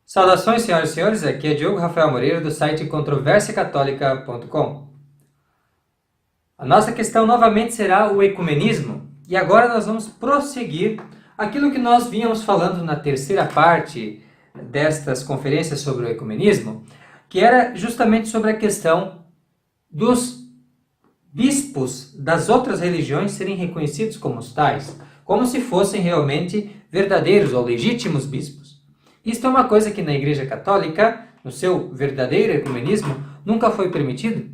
Saudações, senhoras e senhores, aqui é Diogo Rafael Moreira do site controversiacatólica.com. A nossa questão novamente será o ecumenismo e agora nós vamos prosseguir aquilo que nós vínhamos falando na terceira parte destas conferências sobre o ecumenismo, que era justamente sobre a questão dos bispos das outras religiões serem reconhecidos como tais, como se fossem realmente verdadeiros ou legítimos bispos. Isto é uma coisa que na Igreja Católica, no seu verdadeiro ecumenismo, nunca foi permitido.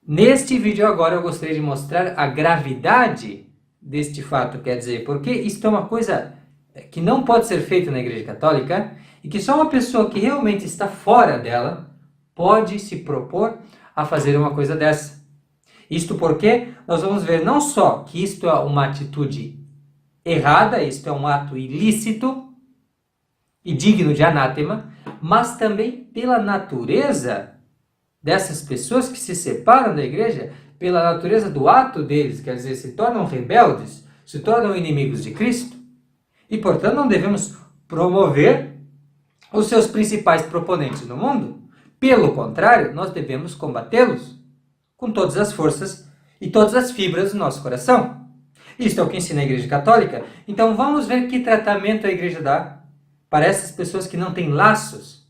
Neste vídeo agora eu gostaria de mostrar a gravidade deste fato, quer dizer, porque isto é uma coisa que não pode ser feita na Igreja Católica e que só uma pessoa que realmente está fora dela pode se propor a fazer uma coisa dessa. Isto porque nós vamos ver não só que isto é uma atitude errada, isto é um ato ilícito e digno de anátema, mas também pela natureza dessas pessoas que se separam da igreja, pela natureza do ato deles, quer dizer, se tornam rebeldes, se tornam inimigos de Cristo, e portanto não devemos promover os seus principais proponentes no mundo. Pelo contrário, nós devemos combatê-los com todas as forças e todas as fibras do nosso coração. Isto é o que ensina a Igreja Católica. Então vamos ver que tratamento a Igreja dá para essas pessoas que não têm laços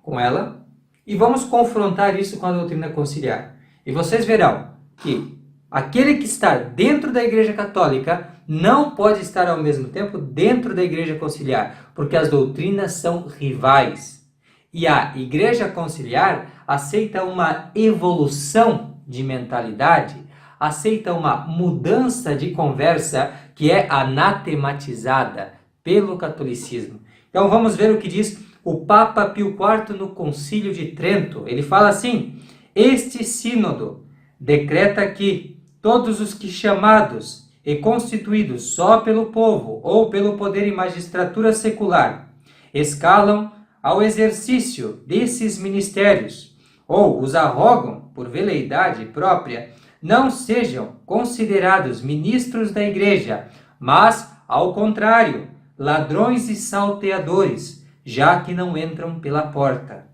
com ela, e vamos confrontar isso com a doutrina conciliar. E vocês verão que aquele que está dentro da Igreja Católica não pode estar ao mesmo tempo dentro da Igreja Conciliar, porque as doutrinas são rivais. E a Igreja Conciliar aceita uma evolução de mentalidade, aceita uma mudança de conversa que é anatematizada pelo catolicismo. Então vamos ver o que diz o Papa Pio IV no Concílio de Trento. Ele fala assim: este sínodo decreta que todos os que chamados e constituídos só pelo povo ou pelo poder e magistratura secular escalam ao exercício desses ministérios ou os arrogam por veleidade própria, não sejam considerados ministros da Igreja, mas, ao contrário, ladrões e salteadores, já que não entram pela porta.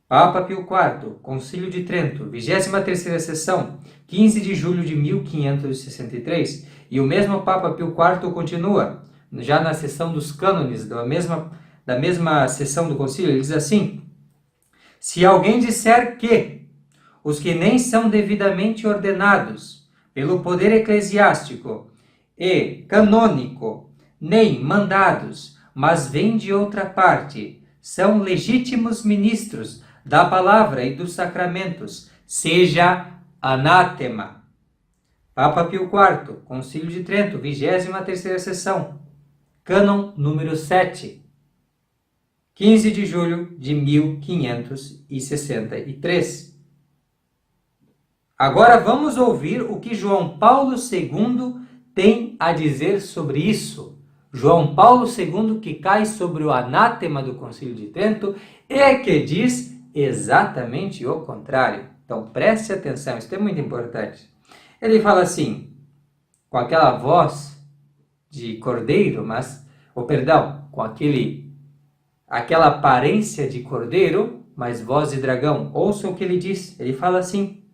Papa Pio IV, Concílio de Trento, 23ª sessão, 15 de julho de 1563. E o mesmo Papa Pio IV continua, já na sessão dos cânones, da mesma sessão do concílio, ele diz assim: se alguém disser que os que nem são devidamente ordenados pelo poder eclesiástico e canônico, nem mandados, mas vêm de outra parte, são legítimos ministros da palavra e dos sacramentos, seja anátema. Papa Pio IV, Concílio de Trento, 23ª sessão, cânon número 7, 15 de julho de 1563. Agora vamos ouvir o que João Paulo II tem a dizer sobre isso. João Paulo II, que cai sobre o anátema do Concílio de Trento e que diz exatamente o contrário. Então preste atenção, isso é muito importante. Ele fala assim, com aquela voz de cordeiro, com aquela aparência de cordeiro, mas voz de dragão. Ouçam o que ele diz. Ele fala assim: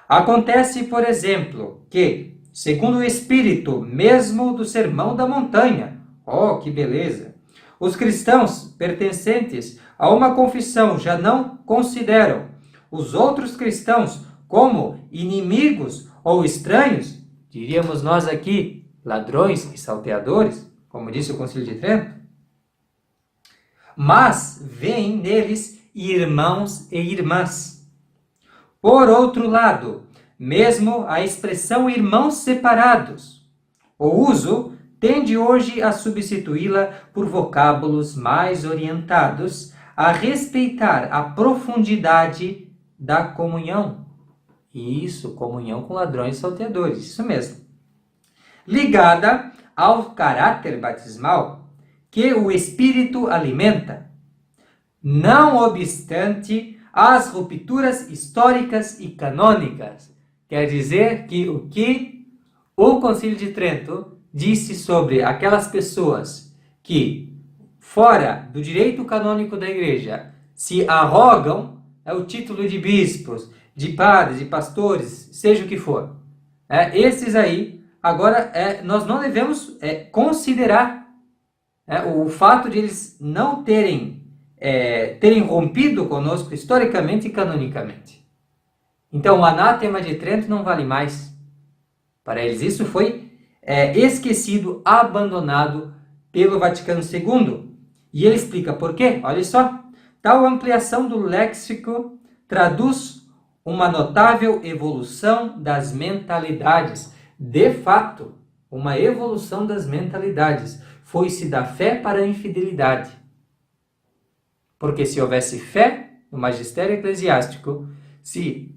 acontece, por exemplo, que, segundo o espírito mesmo do Sermão da Montanha, oh, que beleza! Os cristãos pertencentes a uma confissão já não consideram os outros cristãos como inimigos ou estranhos, diríamos nós aqui, ladrões e salteadores, como disse o Concílio de Trento, mas veem neles irmãos e irmãs. Por outro lado, mesmo a expressão irmãos separados, o uso tende hoje a substituí-la por vocábulos mais orientados a respeitar a profundidade da comunhão. Isso, comunhão com ladrões e salteadores, isso mesmo. Ligada ao caráter batismal que o Espírito alimenta, não obstante as rupturas históricas e canônicas. Quer dizer que o que o Concílio de Trento disse sobre aquelas pessoas que fora do direito canônico da igreja, se arrogam o título de bispos, de padres, de pastores, seja o que for. Esses aí, agora, nós não devemos considerar o fato de eles não terem rompido conosco historicamente e canonicamente. Então, o anátema de Trento não vale mais. Para eles, isso foi esquecido, abandonado pelo Vaticano II. E ele explica por quê. Olha só. Tal ampliação do léxico traduz uma notável evolução das mentalidades. De fato, uma evolução das mentalidades. Foi-se da fé para a infidelidade. Porque se houvesse fé no magistério eclesiástico, se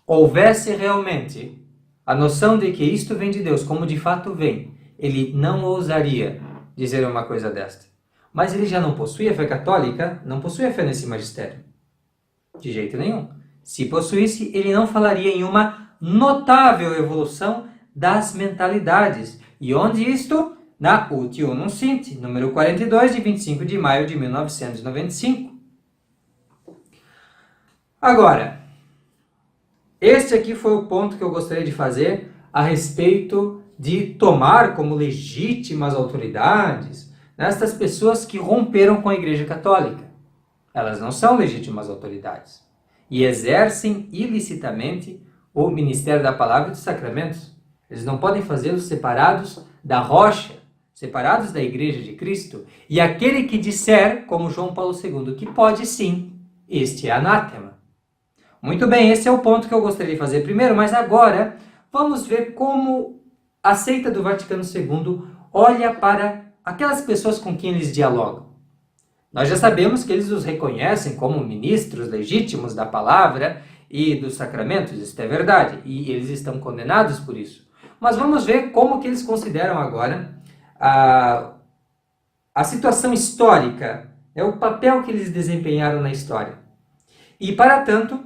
houvesse realmente a noção de que isto vem de Deus, como de fato vem, ele não ousaria dizer uma coisa desta. Mas ele já não possui a fé católica, não possui a fé nesse magistério. De jeito nenhum. Se possuísse, ele não falaria em uma notável evolução das mentalidades. E onde isto? Na Ut Unum Sint, número 42, de 25 de maio de 1995. Agora, este aqui foi o ponto que eu gostaria de fazer a respeito de tomar como legítimas autoridades estas pessoas que romperam com a Igreja Católica. Elas não são legítimas autoridades e exercem ilicitamente o ministério da palavra e dos sacramentos. Eles não podem fazê-los separados da rocha, separados da Igreja de Cristo. E aquele que disser, como João Paulo II, que pode sim, este é anátema. Muito bem, esse é o ponto que eu gostaria de fazer primeiro, mas agora vamos ver como a seita do Vaticano II olha para aquelas pessoas com quem eles dialogam. Nós já sabemos que eles os reconhecem como ministros legítimos da palavra e dos sacramentos, isso é verdade, e eles estão condenados por isso. Mas vamos ver como que eles consideram agora a situação histórica, o papel que eles desempenharam na história. E, para tanto,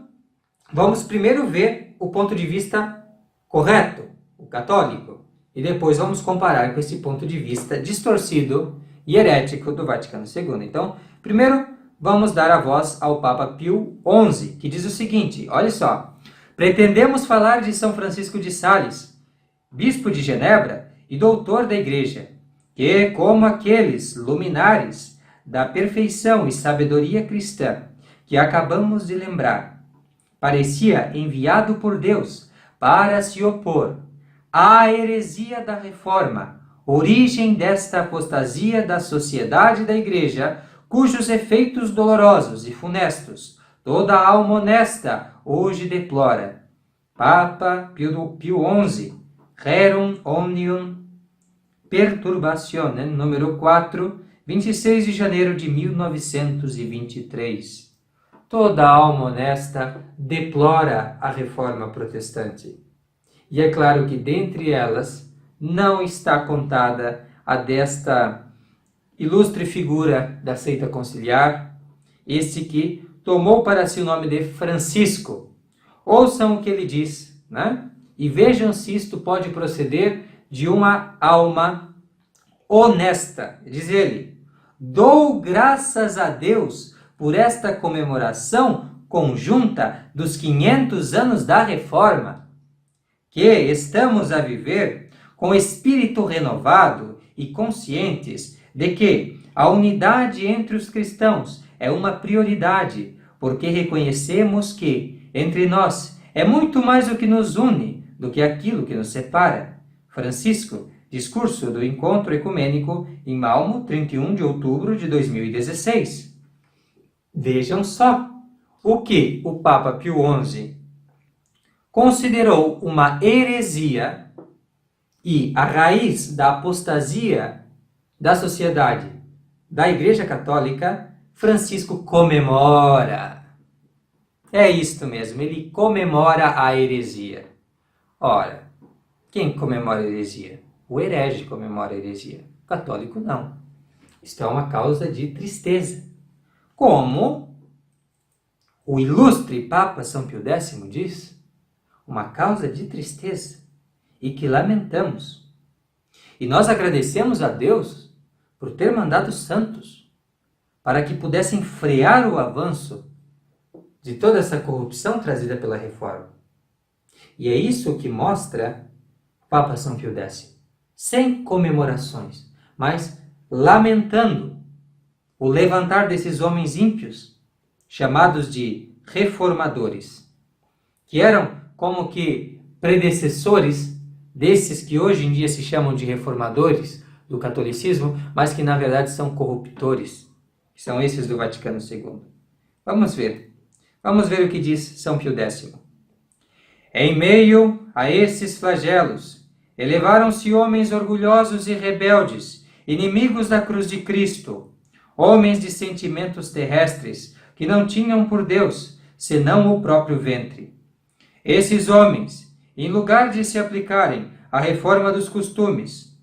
vamos primeiro ver o ponto de vista correto, o católico, e depois vamos comparar com esse ponto de vista distorcido e herético do Vaticano II. Então, primeiro, vamos dar a voz ao Papa Pio XI, que diz o seguinte, olha só, pretendemos falar de São Francisco de Sales, bispo de Genebra e doutor da Igreja, que, como aqueles luminares da perfeição e sabedoria cristã que acabamos de lembrar, parecia enviado por Deus para se opor à heresia da Reforma, origem desta apostasia da sociedade da Igreja, cujos efeitos dolorosos e funestos toda a alma honesta hoje deplora. Papa Pio XI, Rerum Omnium Perturbationem, número 4, 26 de janeiro de 1923. Toda alma honesta deplora a reforma protestante. E é claro que dentre elas não está contada a desta ilustre figura da seita conciliar, esse que tomou para si o nome de Francisco. Ouçam o que ele diz, né? E vejam se isto pode proceder de uma alma honesta. Diz ele, dou graças a Deus por esta comemoração conjunta dos 500 anos da Reforma, que estamos a viver com espírito renovado e conscientes de que a unidade entre os cristãos é uma prioridade, porque reconhecemos que, entre nós, é muito mais o que nos une do que aquilo que nos separa. Francisco, discurso do Encontro Ecumênico em Malmo, 31 de outubro de 2016. Vejam só o que o Papa Pio XI considerou uma heresia e a raiz da apostasia da sociedade da Igreja Católica, Francisco comemora. É isto mesmo, ele comemora a heresia. Ora, quem comemora a heresia? O herege comemora a heresia. O católico não. Isto é uma causa de tristeza. Como o ilustre Papa São Pio X diz, uma causa de tristeza e que lamentamos. E nós agradecemos a Deus por ter mandado santos, para que pudessem frear o avanço de toda essa corrupção trazida pela reforma. E é isso que mostra o Papa São Pio X, sem comemorações, mas lamentando o levantar desses homens ímpios, chamados de reformadores, que eram como que predecessores desses que hoje em dia se chamam de reformadores do catolicismo, mas que na verdade são corruptores, que são esses do Vaticano II. Vamos ver o que diz São Pio X. Em meio a esses flagelos, elevaram-se homens orgulhosos e rebeldes, inimigos da cruz de Cristo, homens de sentimentos terrestres, que não tinham por Deus, senão o próprio ventre. Esses homens, em lugar de se aplicarem à reforma dos costumes,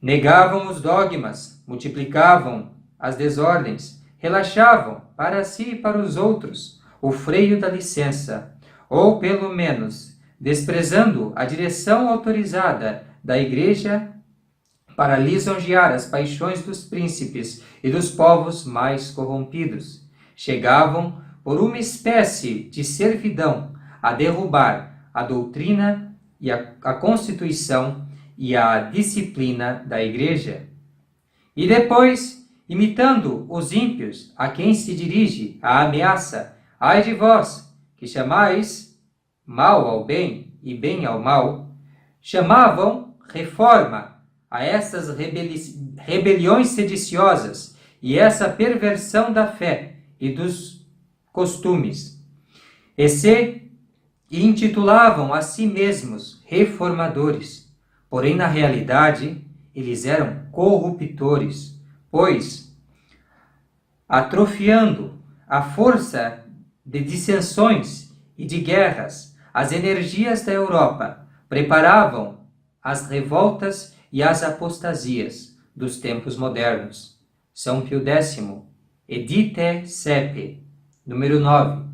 negavam os dogmas, multiplicavam as desordens, relaxavam para si e para os outros o freio da licença, ou pelo menos, desprezando a direção autorizada da Igreja para lisonjear as paixões dos príncipes e dos povos mais corrompidos, chegavam, por uma espécie de servidão, a derrubar a doutrina e a Constituição e a disciplina da Igreja. E depois, imitando os ímpios a quem se dirige a ameaça, ai de vós, que chamais mal ao bem e bem ao mal, chamavam reforma a essas rebeliões sediciosas e essa perversão da fé e dos costumes, e se intitulavam a si mesmos reformadores, porém na realidade eles eram corruptores, pois, atrofiando a força de dissensões e de guerras, as energias da Europa preparavam as revoltas e as apostasias dos tempos modernos. São Pio X, Edite Sepe, número 9,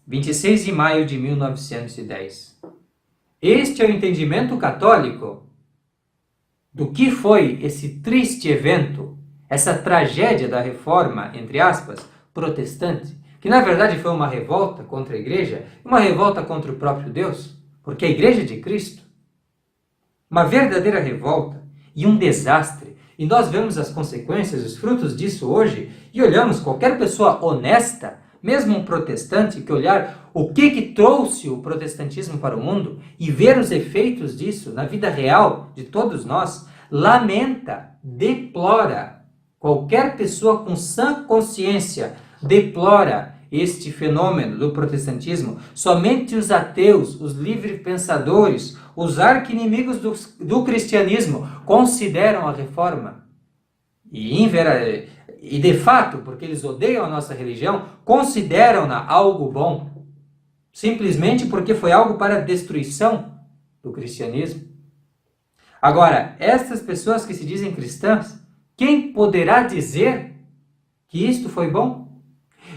26 de maio de 1910. Este é o entendimento católico do que foi esse triste evento, essa tragédia da reforma, entre aspas, protestante, que na verdade foi uma revolta contra a Igreja, uma revolta contra o próprio Deus, porque a Igreja é de Cristo, uma verdadeira revolta e um desastre, e nós vemos as consequências, os frutos disso hoje, e olhamos qualquer pessoa honesta, mesmo um protestante, que olhar o que trouxe o protestantismo para o mundo e ver os efeitos disso na vida real de todos nós, lamenta, deplora. Qualquer pessoa com sã consciência deplora este fenômeno do protestantismo. Somente os ateus, os livre-pensadores, os arqui-inimigos do cristianismo consideram a reforma. E de fato, porque eles odeiam a nossa religião, consideram-na algo bom. Simplesmente porque foi algo para a destruição do cristianismo. Agora, estas pessoas que se dizem cristãs, quem poderá dizer que isto foi bom?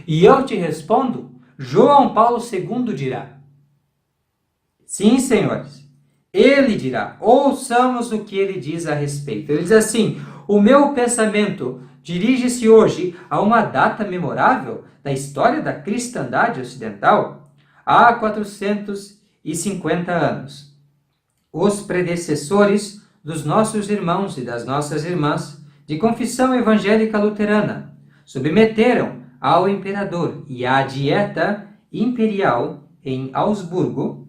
E eu te respondo, João Paulo II dirá. Sim, senhores, ele dirá, ouçamos o que ele diz a respeito. Ele diz assim, o meu pensamento dirige-se hoje a uma data memorável da história da cristandade ocidental, há 450 anos. Os predecessores dos nossos irmãos e das nossas irmãs de confissão evangélica luterana submeteram ao imperador e à dieta imperial em Augsburgo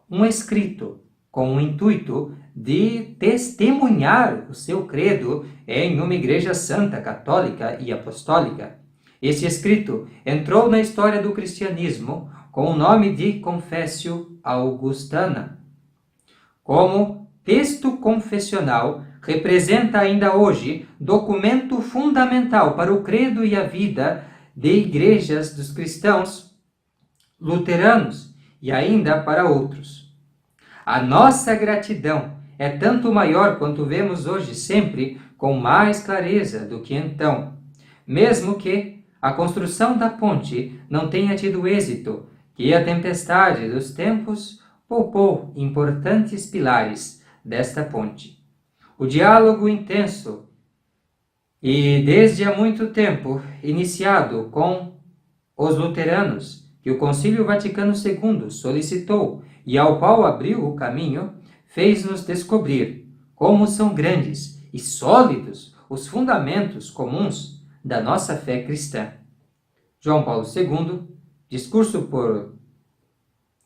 um escrito com o intuito de testemunhar o seu credo em uma igreja santa, católica e apostólica. Esse escrito entrou na história do cristianismo com o nome de Confessio Augustana. Como texto confessional, representa ainda hoje documento fundamental para o credo e a vida de igrejas dos cristãos luteranos e ainda para outros. A nossa gratidão é tanto maior quanto vemos hoje sempre com mais clareza do que então, mesmo que a construção da ponte não tenha tido êxito, que a tempestade dos tempos poupou importantes pilares desta ponte. O diálogo intenso E desde há muito tempo, iniciado com os luteranos, que o Concílio Vaticano II solicitou e ao qual abriu o caminho, fez-nos descobrir como são grandes e sólidos os fundamentos comuns da nossa fé cristã. João Paulo II, discurso por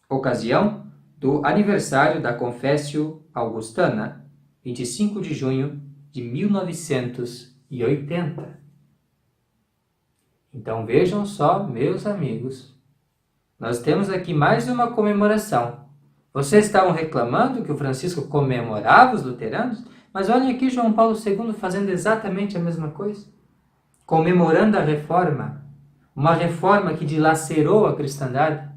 ocasião do aniversário da Confessio Augustana, 25 de junho de 1980. Então vejam só, meus amigos, nós temos aqui mais uma comemoração. Vocês estavam reclamando que o Francisco comemorava os luteranos, mas olhem aqui João Paulo II fazendo exatamente a mesma coisa. Comemorando a reforma, uma reforma que dilacerou a cristandade.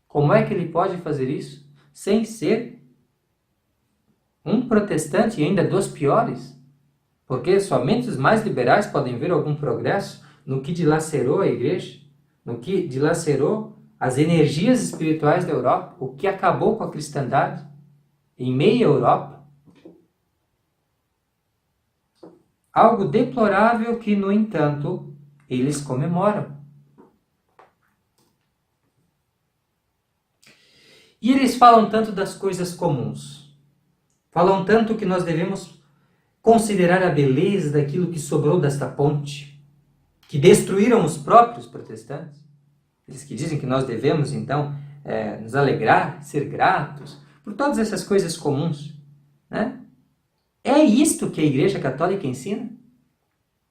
Como é que ele pode fazer isso sem ser um protestante e ainda dos piores? Porque somente os mais liberais podem ver algum progresso no que dilacerou a igreja, no que dilacerou as energias espirituais da Europa, o que acabou com a cristandade em meia Europa. Algo deplorável que, no entanto, eles comemoram. E eles falam tanto das coisas comuns. Falam tanto que nós devemos considerar a beleza daquilo que sobrou desta ponte, que destruíram os próprios protestantes. Eles que dizem que nós devemos, então, nos alegrar, ser gratos por todas essas coisas comuns. Né? É isto que a Igreja Católica ensina?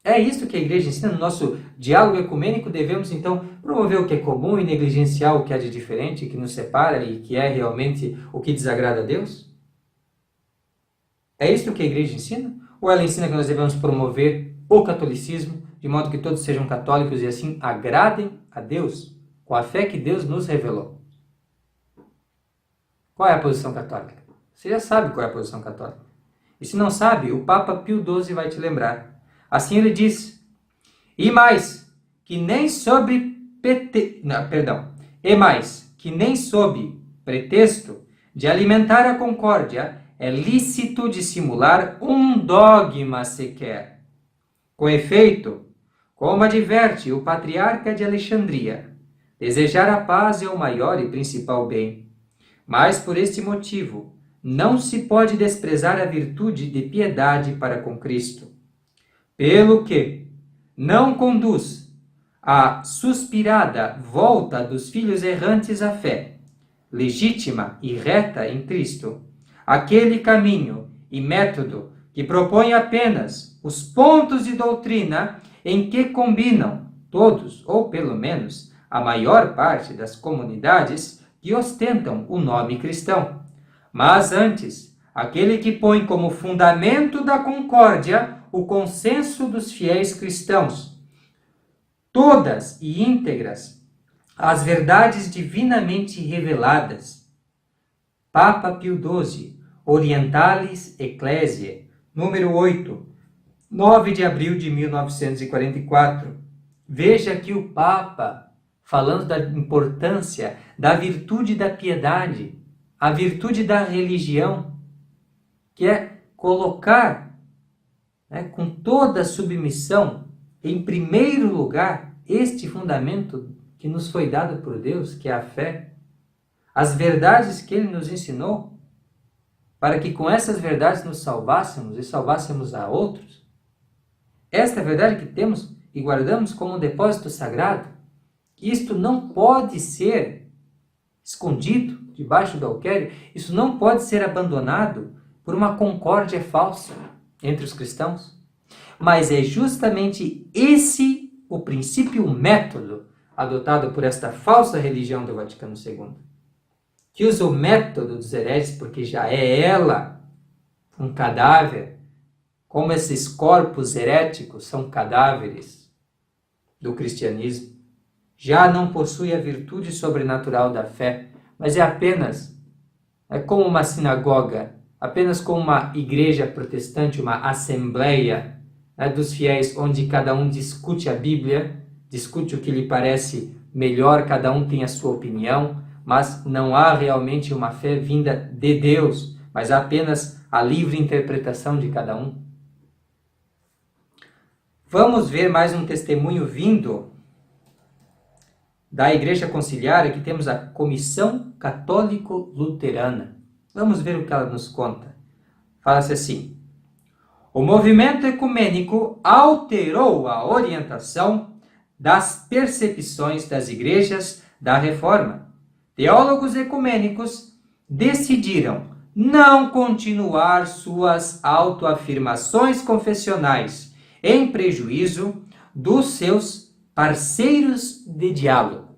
É isto que a Igreja ensina? No nosso diálogo ecumênico devemos, então, promover o que é comum e negligenciar o que há de diferente, que nos separa e que é realmente o que desagrada a Deus? É isto que a Igreja ensina? Ou ela ensina que nós devemos promover o catolicismo, de modo que todos sejam católicos e assim agradem a Deus, com a fé que Deus nos revelou? Qual é a posição católica? Você já sabe qual é a posição católica. E se não sabe, o Papa Pio XII vai te lembrar. Assim ele diz: e mais, que nem sob pretexto de alimentar a concórdia, é lícito dissimular um dogma sequer. Com efeito, como adverte o patriarca de Alexandria, desejar a paz é o maior e principal bem. Mas por este motivo, não se pode desprezar a virtude de piedade para com Cristo, pelo que não conduz à suspirada volta dos filhos errantes à fé, legítima e reta em Cristo, aquele caminho e método que propõe apenas os pontos de doutrina em que combinam todos, ou pelo menos a maior parte das comunidades que ostentam o nome cristão, mas antes, aquele que põe como fundamento da concórdia o consenso dos fiéis cristãos, todas e íntegras as verdades divinamente reveladas. Papa Pio XII, Orientalis Ecclesiae, número 8, 9 de abril de 1944. Veja aqui o Papa falando da importância da virtude da piedade, a virtude da religião, que é colocar com toda a submissão, em primeiro lugar, este fundamento que nos foi dado por Deus, que é a fé, as verdades que Ele nos ensinou, para que com essas verdades nos salvássemos e salvássemos a outros. Esta é a verdade que temos e guardamos como um depósito sagrado. Isto não pode ser escondido debaixo do alqueire, isso não pode ser abandonado por uma concórdia falsa entre os cristãos. Mas é justamente esse o princípio, o método adotado por esta falsa religião do Vaticano II, que usa o método dos hereges porque já é ela um cadáver, como esses corpos heréticos são cadáveres do cristianismo. Já não possui a virtude sobrenatural da fé, mas é apenas como uma sinagoga, apenas como uma igreja protestante, uma assembleia dos fiéis, onde cada um discute a Bíblia, discute o que lhe parece melhor, cada um tem a sua opinião, mas não há realmente uma fé vinda de Deus, mas há apenas a livre interpretação de cada um. Vamos ver mais um testemunho vindo da Igreja Conciliar. Aqui temos a Comissão Católico-Luterana. Vamos ver o que ela nos conta. Fala-se assim: o movimento ecumênico alterou a orientação das percepções das igrejas da Reforma. Teólogos ecumênicos decidiram não continuar suas autoafirmações confessionais em prejuízo dos seus parceiros de diálogo,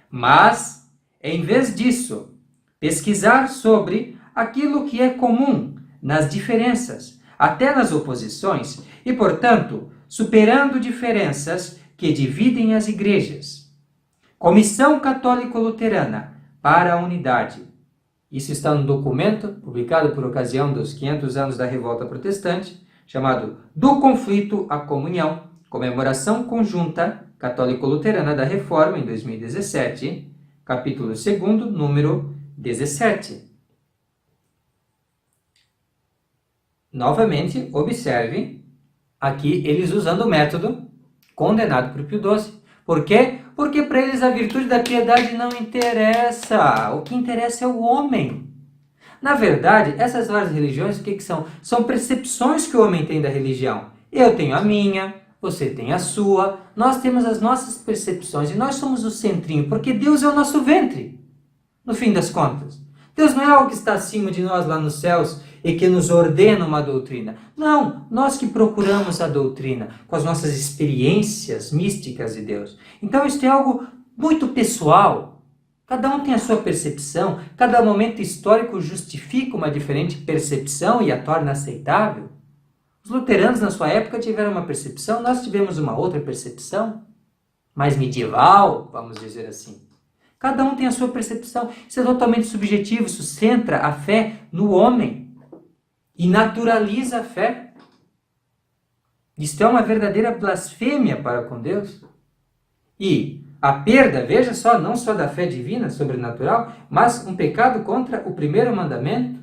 mas, em vez disso, pesquisar sobre aquilo que é comum nas diferenças, até nas oposições, e, portanto, superando diferenças que dividem as igrejas. Comissão Católico-Luterana para a Unidade. Isso está no documento publicado por ocasião dos 500 anos da Revolta Protestante, chamado Do Conflito à Comunhão, Comemoração Conjunta Católico-Luterana da Reforma, em 2017, capítulo 2, número 17. Novamente, observe aqui eles usando o método condenado por Pio XII. Por quê? Porque para eles a virtude da piedade não interessa. O que interessa é o homem. Na verdade, essas várias religiões, o que são? São percepções que o homem tem da religião. Eu tenho a minha, você tem a sua, nós temos as nossas percepções e nós somos o centrinho, porque Deus é o nosso ventre, no fim das contas. Deus não é algo que está acima de nós lá nos céus e que nos ordena uma doutrina. Não, nós que procuramos a doutrina com as nossas experiências místicas de Deus. Então isso é algo muito pessoal. Cada um tem a sua percepção, cada momento histórico justifica uma diferente percepção e a torna aceitável. Os luteranos na sua época tiveram uma percepção, nós tivemos uma outra percepção, mais medieval, vamos dizer assim. Cada um tem a sua percepção, isso é totalmente subjetivo, isso centra a fé no homem. E naturaliza a fé. Isto é uma verdadeira blasfêmia para com Deus. E a perda, veja só, não só da fé divina, sobrenatural, mas um pecado contra o primeiro mandamento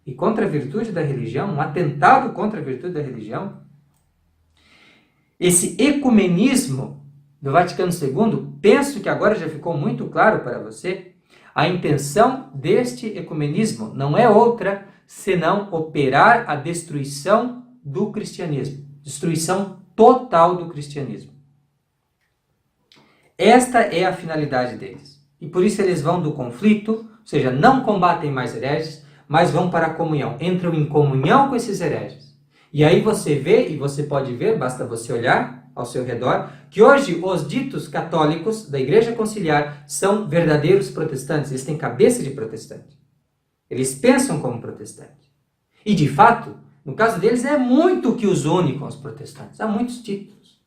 e contra a virtude da religião, um atentado contra a virtude da religião. Esse ecumenismo do Vaticano II, penso que agora já ficou muito claro para você, a intenção deste ecumenismo não é outra senão operar a destruição do cristianismo. Destruição total do cristianismo. Esta é a finalidade deles. E por isso eles vão do conflito, ou seja, não combatem mais hereges, mas vão para a comunhão. Entram em comunhão com esses hereges. E aí você vê, e você pode ver, basta você olhar ao seu redor, que hoje os ditos católicos da Igreja Conciliar são verdadeiros protestantes. Eles têm cabeça de protestante. Eles pensam como protestante. E, de fato, no caso deles, é muito o que os une com os protestantes. Há muitos títulos.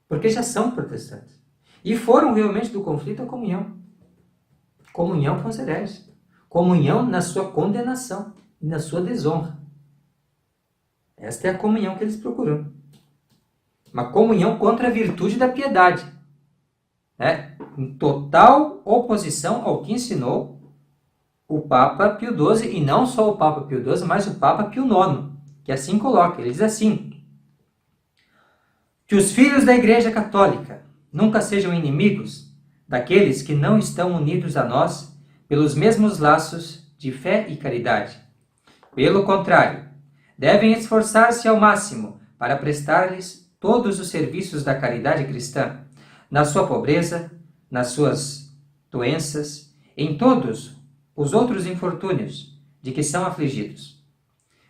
Porque já são protestantes. E foram realmente do conflito à comunhão. Comunhão com os hereges. Comunhão na sua condenação e na sua desonra. Esta é a comunhão que eles procuram. Uma comunhão contra a virtude da piedade. Em total oposição ao que ensinou o Papa Pio XII, e não só o Papa Pio XII, mas o Papa Pio IX, que assim coloca, ele diz assim: que os filhos da Igreja Católica nunca sejam inimigos daqueles que não estão unidos a nós pelos mesmos laços de fé e caridade. Pelo contrário, devem esforçar-se ao máximo para prestar-lhes todos os serviços da caridade cristã, na sua pobreza, nas suas doenças, em todos os outros infortúnios de que são afligidos.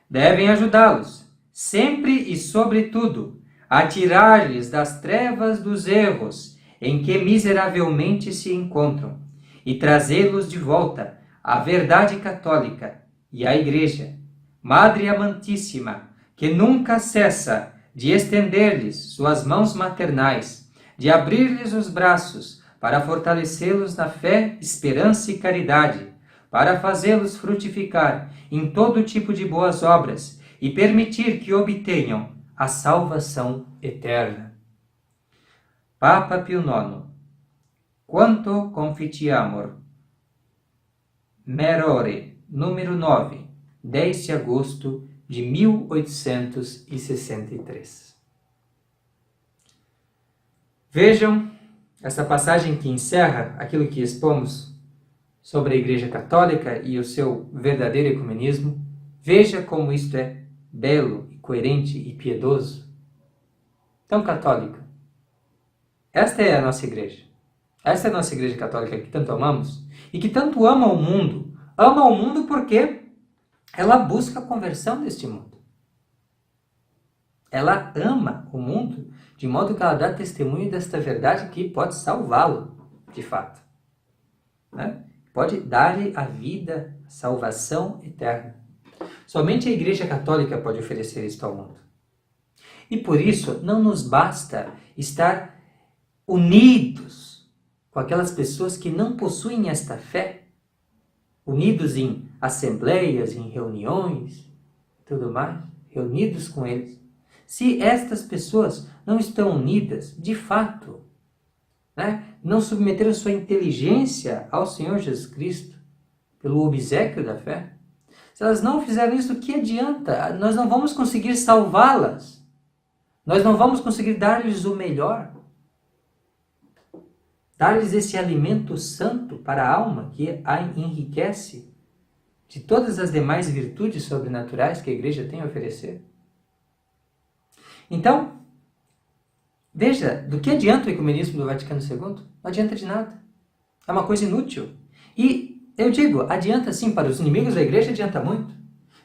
Devem ajudá-los, sempre e sobretudo, a tirar-lhes das trevas dos erros em que miseravelmente se encontram e trazê-los de volta à verdade católica e à Igreja, Madre Amantíssima, que nunca cessa de estender-lhes suas mãos maternais, de abrir-lhes os braços para fortalecê-los na fé, esperança e caridade, para fazê-los frutificar em todo tipo de boas obras e permitir que obtenham a salvação eterna. Papa Pio IX. Quanto confitiamur. Merore, número 9, 10 de agosto de 1863. Vejam essa passagem que encerra aquilo que expomos sobre a Igreja Católica e o seu verdadeiro ecumenismo. Veja como isto é belo, coerente e piedoso. Tão católica. Esta é a nossa Igreja. Esta é a nossa Igreja Católica que tanto amamos e que tanto ama o mundo. Ama o mundo porque ela busca a conversão deste mundo. Ela ama o mundo de modo que ela dá testemunho desta verdade que pode salvá-lo, de fato. Né? Pode dar-lhe a vida, a salvação eterna. Somente a Igreja Católica pode oferecer isto ao mundo. E por isso não nos basta estar unidos com aquelas pessoas que não possuem esta fé, unidos em assembleias, em reuniões, tudo mais, reunidos com eles. Se estas pessoas não estão unidas, de fato, né, não submeteram sua inteligência ao Senhor Jesus Cristo, pelo obséquio da fé, se elas não fizeram isso, o que adianta? Nós não vamos conseguir salvá-las. Nós não vamos conseguir dar-lhes o melhor. Dar-lhes esse alimento santo para a alma que a enriquece de todas as demais virtudes sobrenaturais que a Igreja tem a oferecer. Então, veja, do que adianta o ecumenismo do Vaticano II? Não adianta de nada. É uma coisa inútil. E eu digo, adianta sim, para os inimigos da Igreja adianta muito.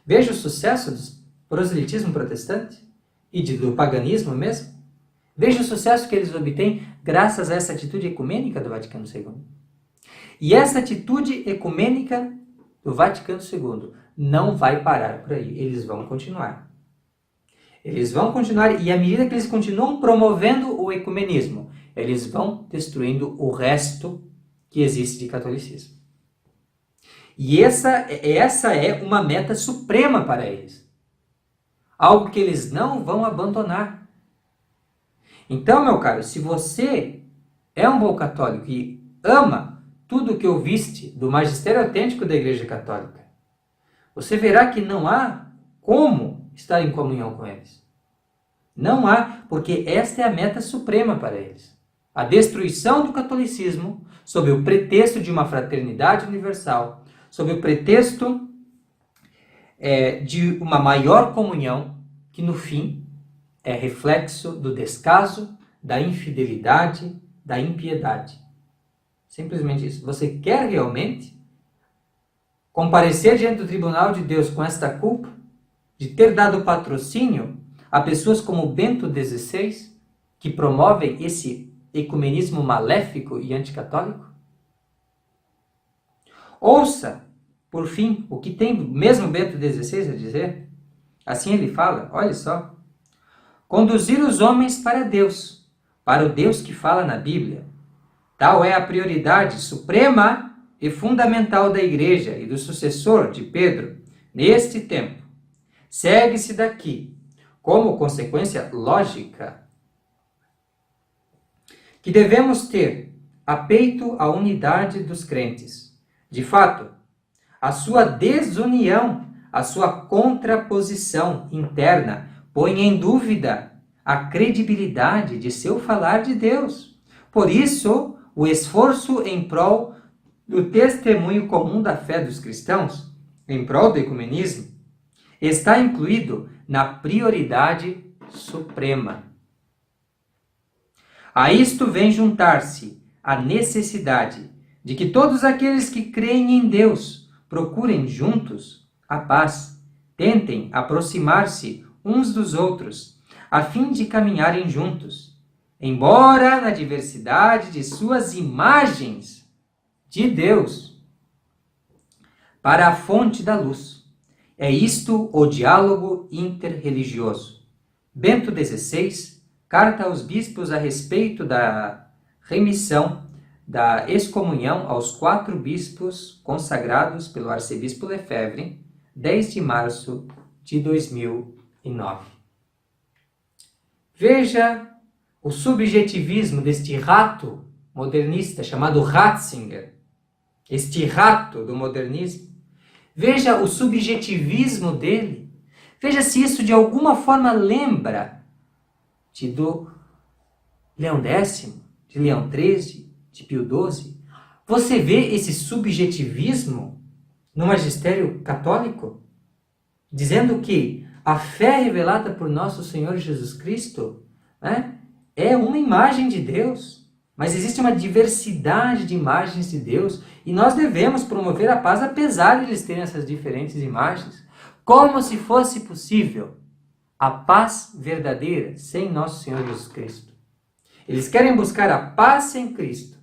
Veja o sucesso do proselitismo protestante e do paganismo mesmo. Veja o sucesso que eles obtêm graças a essa atitude ecumênica do Vaticano II. E essa atitude ecumênica do Vaticano II não vai parar por aí. Eles vão continuar. Eles vão continuar, e à medida que eles continuam promovendo o ecumenismo, eles vão destruindo o resto que existe de catolicismo. E essa é uma meta suprema para eles. Algo que eles não vão abandonar. Então, meu caro, se você é um bom católico e ama tudo o que ouviste do magistério autêntico da Igreja Católica, você verá que não há como estar em comunhão com eles. Não há, porque esta é a meta suprema para eles. A destruição do catolicismo sob o pretexto de uma fraternidade universal, sob o pretexto de uma maior comunhão, que no fim é reflexo do descaso, da infidelidade, da impiedade. Simplesmente isso. Você quer realmente comparecer diante do tribunal de Deus com esta culpa de ter dado patrocínio a pessoas como Bento XVI, que promovem esse ecumenismo maléfico e anticatólico? Ouça, por fim, o que tem mesmo Bento XVI a dizer. Assim ele fala, olha só. Conduzir os homens para Deus, para o Deus que fala na Bíblia. Tal é a prioridade suprema e fundamental da Igreja e do sucessor de Pedro neste tempo. Segue-se daqui, como consequência lógica, que devemos ter a peito a unidade dos crentes. De fato, a sua desunião, a sua contraposição interna põe em dúvida a credibilidade de seu falar de Deus. Por isso, o esforço em prol do testemunho comum da fé dos cristãos, em prol do ecumenismo, está incluído na prioridade suprema. A isto vem juntar-se a necessidade de que todos aqueles que creem em Deus procurem juntos a paz, tentem aproximar-se uns dos outros, a fim de caminharem juntos, embora na diversidade de suas imagens de Deus, para a fonte da luz. É isto o diálogo interreligioso. Bento XVI, carta aos bispos a respeito da remissão da excomunhão aos 4 bispos consagrados pelo arcebispo Lefebvre, 10 de março de 2009. Veja o subjetivismo deste rato modernista chamado Ratzinger, este rato do modernismo. Veja o subjetivismo dele. Veja se isso de alguma forma lembra-te do Leão X, de Leão XIII, de Pio XII? Você vê esse subjetivismo no magistério católico? Dizendo que a fé revelada por nosso Senhor Jesus Cristo, né, é uma imagem de Deus. Mas existe uma diversidade de imagens de Deus e nós devemos promover a paz apesar de eles terem essas diferentes imagens. Como se fosse possível a paz verdadeira sem nosso Senhor Jesus Cristo. Eles querem buscar a paz sem Cristo.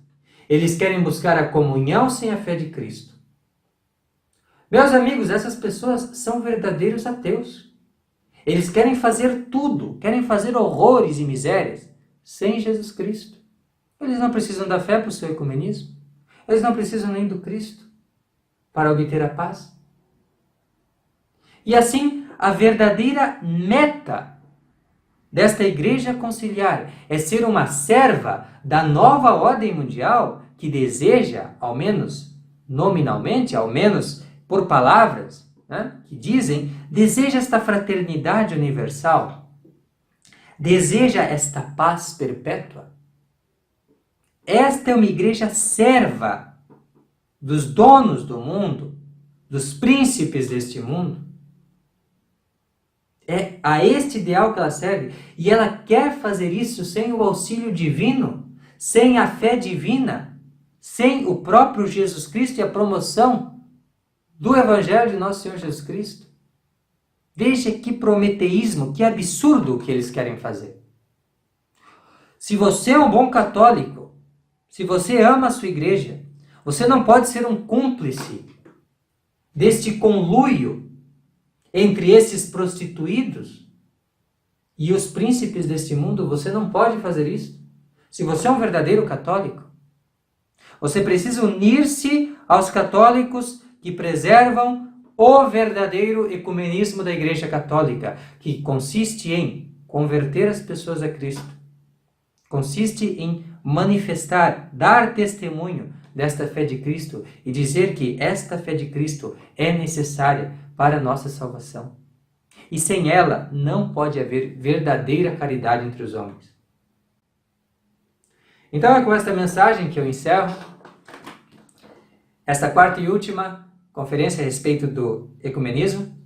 Eles querem buscar a comunhão sem a fé de Cristo. Meus amigos, essas pessoas são verdadeiros ateus. Eles querem fazer tudo, querem fazer horrores e misérias sem Jesus Cristo. Eles não precisam da fé para o seu ecumenismo. Eles não precisam nem do Cristo para obter a paz. E assim, a verdadeira meta desta igreja conciliar é ser uma serva da nova ordem mundial que deseja, ao menos nominalmente, ao menos por palavras, né, que dizem, deseja esta fraternidade universal, deseja esta paz perpétua. Esta é uma igreja serva dos donos do mundo, dos príncipes deste mundo. É a este ideal que ela serve e ela quer fazer isso sem o auxílio divino, sem a fé divina, sem o próprio Jesus Cristo e a promoção do Evangelho de nosso Senhor Jesus Cristo. Veja que prometeísmo, que absurdo o que eles querem fazer. Se você é um bom católico, se você ama a sua igreja, você não pode ser um cúmplice deste conluio entre esses prostituídos e os príncipes deste mundo. Você não pode fazer isso. Se você é um verdadeiro católico, você precisa unir-se aos católicos que preservam o verdadeiro ecumenismo da Igreja Católica, que consiste em converter as pessoas a Cristo. Consiste em manifestar, dar testemunho desta fé de Cristo e dizer que esta fé de Cristo é necessária para a nossa salvação. E sem ela não pode haver verdadeira caridade entre os homens. Então é com esta mensagem que eu encerro esta quarta e última conferência a respeito do ecumenismo.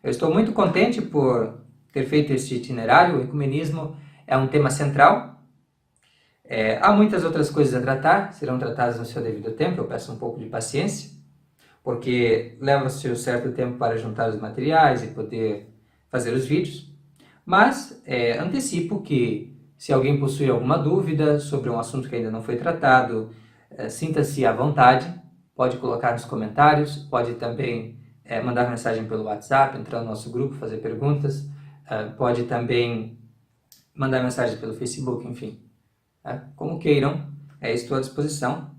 Eu estou muito contente por ter feito este itinerário. O ecumenismo é um tema central. Há muitas outras coisas a tratar, serão tratadas no seu devido tempo. Eu peço um pouco de paciência, porque leva-se um certo tempo para juntar os materiais e poder fazer os vídeos. Mas antecipo que, se alguém possui alguma dúvida sobre um assunto que ainda não foi tratado, sinta-se à vontade, pode colocar nos comentários, pode também mandar mensagem pelo WhatsApp, entrar no nosso grupo, fazer perguntas, pode também mandar mensagem pelo Facebook, enfim. Como queiram, estou à disposição,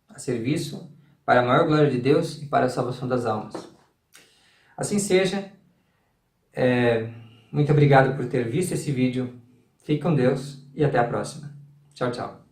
a serviço, para a maior glória de Deus e para a salvação das almas. Assim seja. Muito obrigado por ter visto esse vídeo. Fique com Deus e até a próxima. Tchau, tchau.